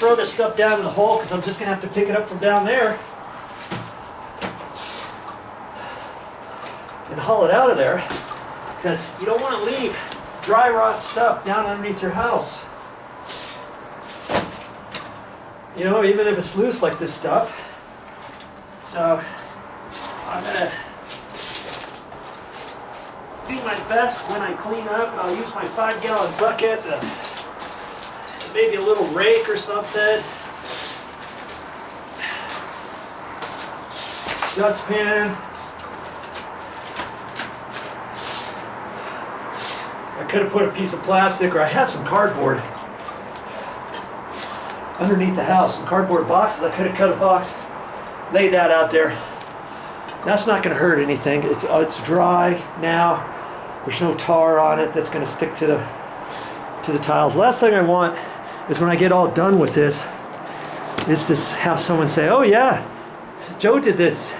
throw this stuff down in the hole because I'm just going to have to pick it up from down there and haul it out of there, because you don't want to leave dry rot stuff down underneath your house. You know, even if it's loose like this stuff. So I'm going to do my best when I clean up. I'll use my 5-gallon bucket, maybe a little rake or something. Dustpan. I could have put a piece of plastic, or I had some cardboard underneath the house, some cardboard boxes. I could have cut a box, laid that out there. That's not going to hurt anything. It's dry now. There's no tar on it that's going to stick to the tiles. Last thing I want is when I get all done with this, is to have someone say, "Oh yeah, Joe did this,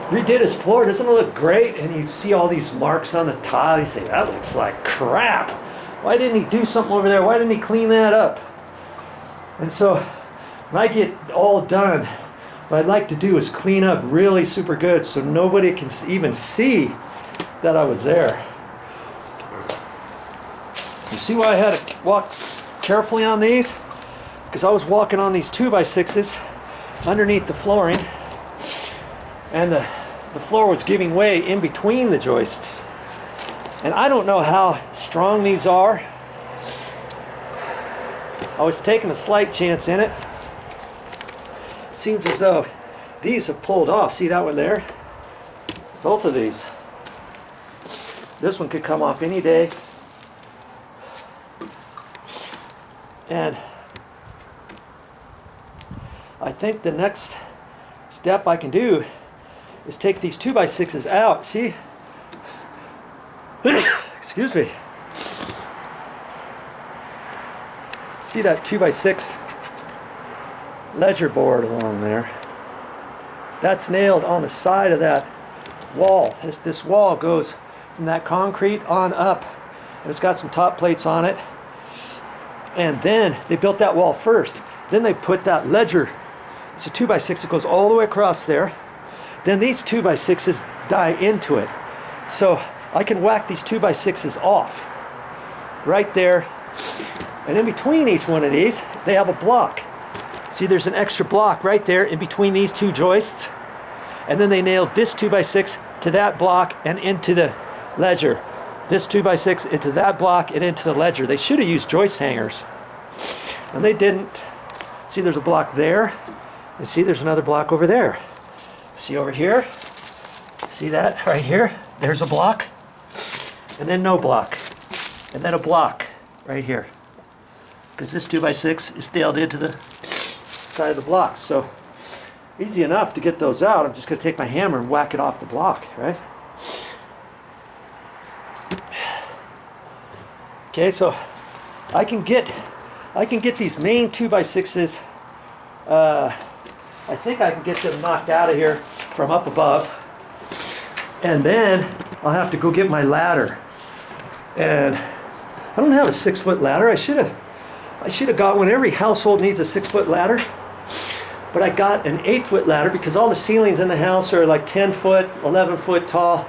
redid his floor. Doesn't it look great?" And you see all these marks on the tile. You say, "That looks like crap. Why didn't he do something over there? Why didn't he clean that up?" And so when I get all done, what I'd like to do is clean up really super good so nobody can even see that I was there. You see why I had to walk carefully on these? Because I was walking on these 2x6s underneath the flooring, and the floor was giving way in between the joists. And I don't know how strong these are. I was taking a slight chance in it. Seems as though these have pulled off. See that one there? Both of these. This one could come off any day. And I think the next step I can do is take these 2x6s out. See? Excuse me. See that 2x6 ledger board along there? That's nailed on the side of that wall. This wall goes from that concrete on up, and it's got some top plates on it. And then they built that wall first. Then they put that ledger. It's a 2x6 that goes all the way across there. Then these 2x6s die into it. So I can whack these 2x6s off right there. And in between each one of these, they have a block. See, there's an extra block right there in between these two joists. And then they nailed this 2x6 to that block and into the ledger. This 2x6 into that block and into the ledger. They should have used joist hangers, and they didn't. See, there's a block there, and see, there's another block over there. See over here? See that right here? There's a block, and then no block, and then a block right here, because this 2x6 is nailed into the side of the block. So easy enough to get those out. I'm just going to take my hammer and whack it off the block, right? Okay, so I can get these main 2x6s. I think I can get them knocked out of here from up above, and then I'll have to go get my ladder. And I don't have a 6-foot ladder. I should have got one. Every household needs a 6-foot ladder, but I got an 8-foot ladder because all the ceilings in the house are like 10 foot, 11 foot tall.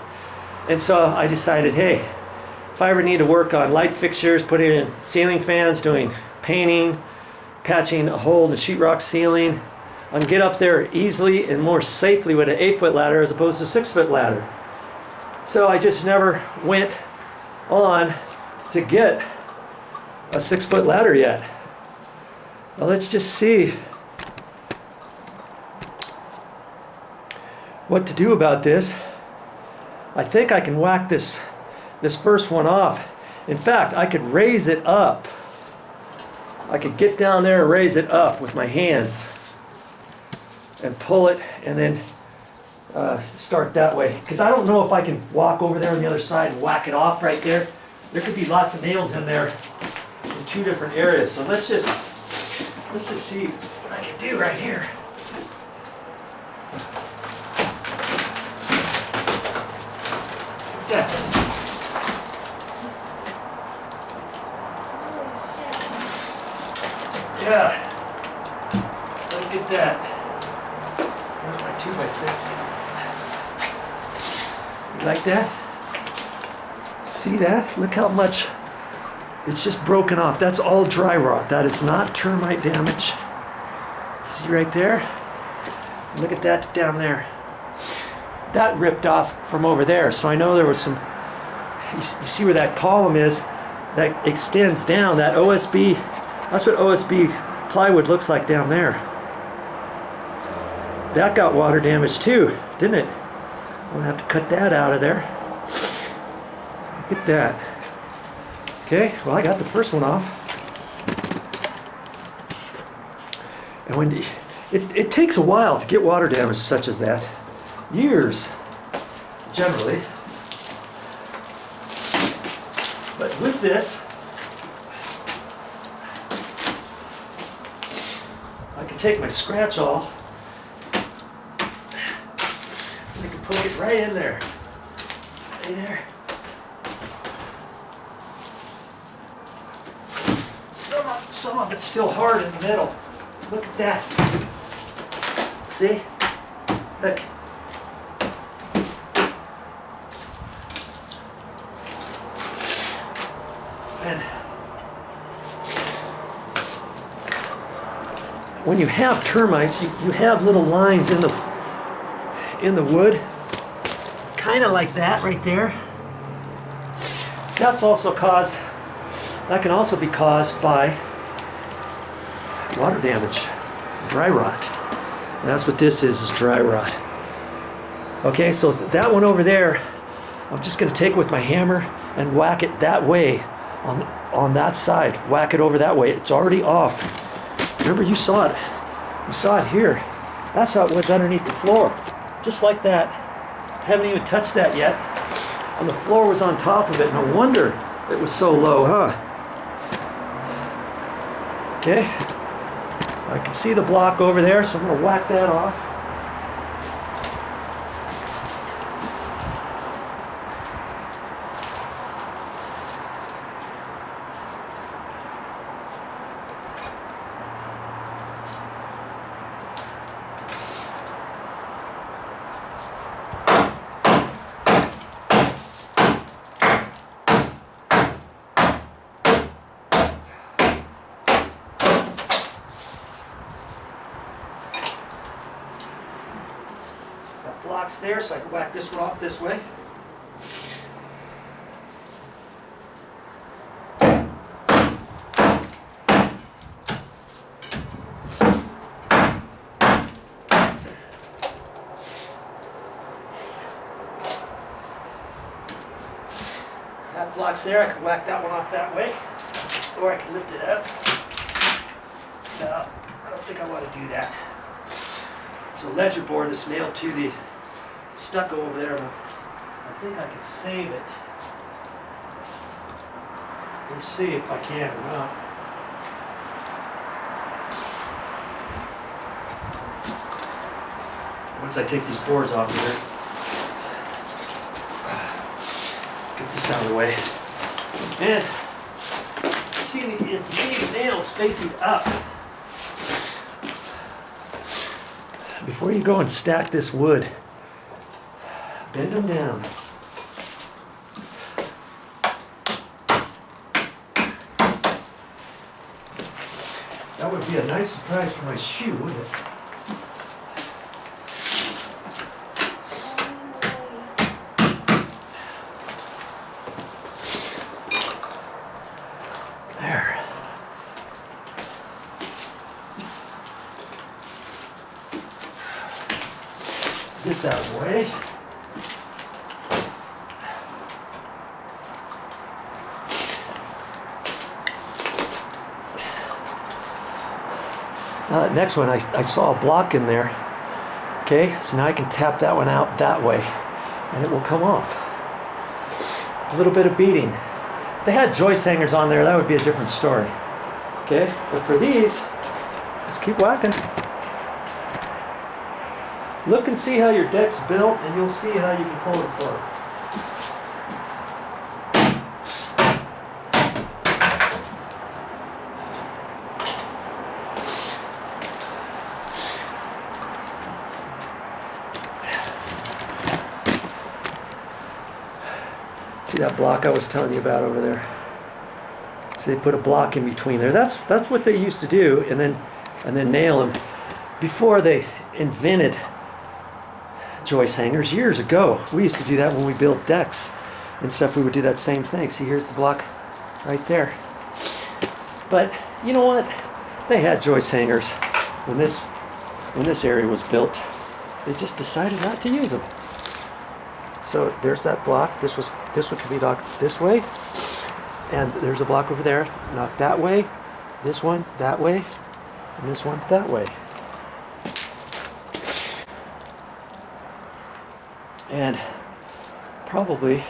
And so I decided, hey, if I ever need to work on light fixtures, putting in ceiling fans, doing painting, patching a hole in the sheetrock ceiling, I can get up there easily and more safely with an 8-foot ladder as opposed to a 6-foot ladder. So I just never went on to get a 6-foot ladder yet. Well, let's just see what to do about this. I think I can whack this first one off. In fact, I could raise it up. I could get down there and raise it up with my hands and pull it, and then start that way. Because I don't know if I can walk over there on the other side and whack it off right there. There could be lots of nails in there in 2 different areas. So let's just see what I can do right here. Yeah. Yeah. at that. There's my 2x6. You like that? See that? Look how much it's just broken off. That's all dry rot. That is not termite damage. See right there? Look at that down there. That ripped off from over there. So I know there was some, you see where that column is that extends down. That OSB, that's what OSB plywood looks like down there. That got water damage too, didn't it? We'll have to cut that out of there. Look at that. Okay, well I got the first one off. And when it takes a while to get water damage such as that. Years, generally. But with this, I can take my scratch awl and I can poke it right in there. Right there. Some of it's still hard in the middle. Look at that. See? Look. And when you have termites, you have little lines in the wood, kind of like that right there. That can also be caused by water damage, dry rot. And that's what this is dry rot. Okay, so that one over there, I'm just going to take with my hammer and whack it that way on that side. Whack it over that way. It's already off. Remember, you saw it. You saw it here. That's how it was underneath the floor. Just like that. Haven't even touched that yet. And the floor was on top of it. No wonder it was so low, huh? Okay. I can see the block over there, so I'm going to whack that off. Blocks there, so I can whack this one off this way. That block's there, I can whack that one off that way, or I can lift it up. No, I don't think I want to do that. There's a ledger board that's nailed to the stucco over there. I think I can save it. We'll see if I can or not. Once I take these boards off here, get this out of the way. And see, these nails facing up. Before you go and stack this wood, bend them down. That would be a nice surprise for my shoe, wouldn't it? There. This out of the way. Next one, I saw a block in there. Okay, so now I can tap that one out that way and it will come off. A little bit of beating. If they had joist hangers on there, that would be a different story. Okay, but for these, just keep whacking. Look and see how your deck's built, and you'll see how you can pull it apart. See that block I was telling you about over there? So they put a block in between there. That's what they used to do, and then nail them. Before they invented joist hangers years ago, we used to do that when we built decks and stuff. We would do that same thing. See, here's the block right there. But you know what? They had joist hangers when this area was built. They just decided not to use them. So there's that block. This one could be knocked this way, and there's a block over there knocked that way. This one that way, and this one that way. And probably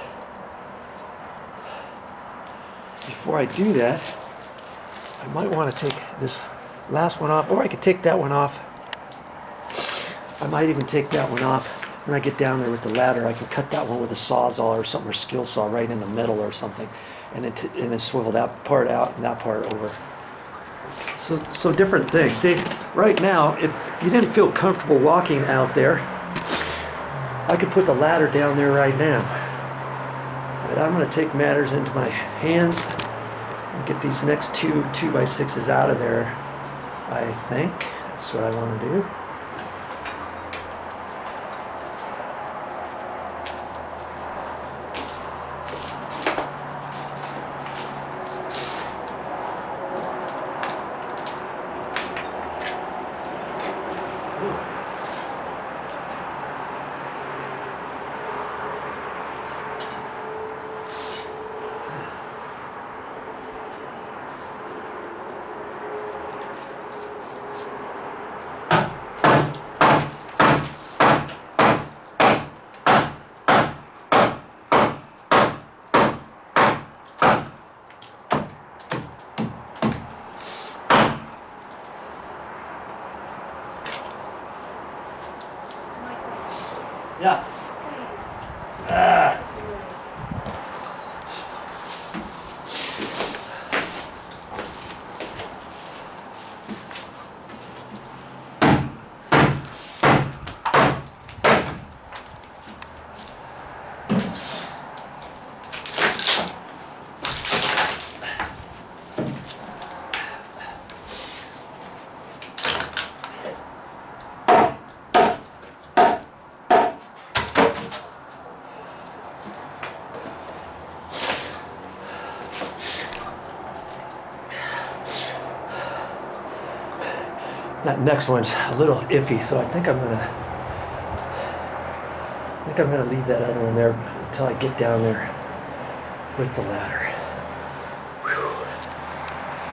before I do that, I might want to take this last one off, or I could take that one off. I might even take that one off. When I get down there with the ladder, I can cut that one with a sawzall or something, or skill saw right in the middle or something, and then swivel that part out and that part over. So different things. See, right now, if you didn't feel comfortable walking out there, I could put the ladder down there right now. But I'm going to take matters into my hands and get these next two 2x6s out of there. I think that's what I want to do. Yeah. That next one's a little iffy, so I think I'm gonna leave that other one there until I get down there with the ladder.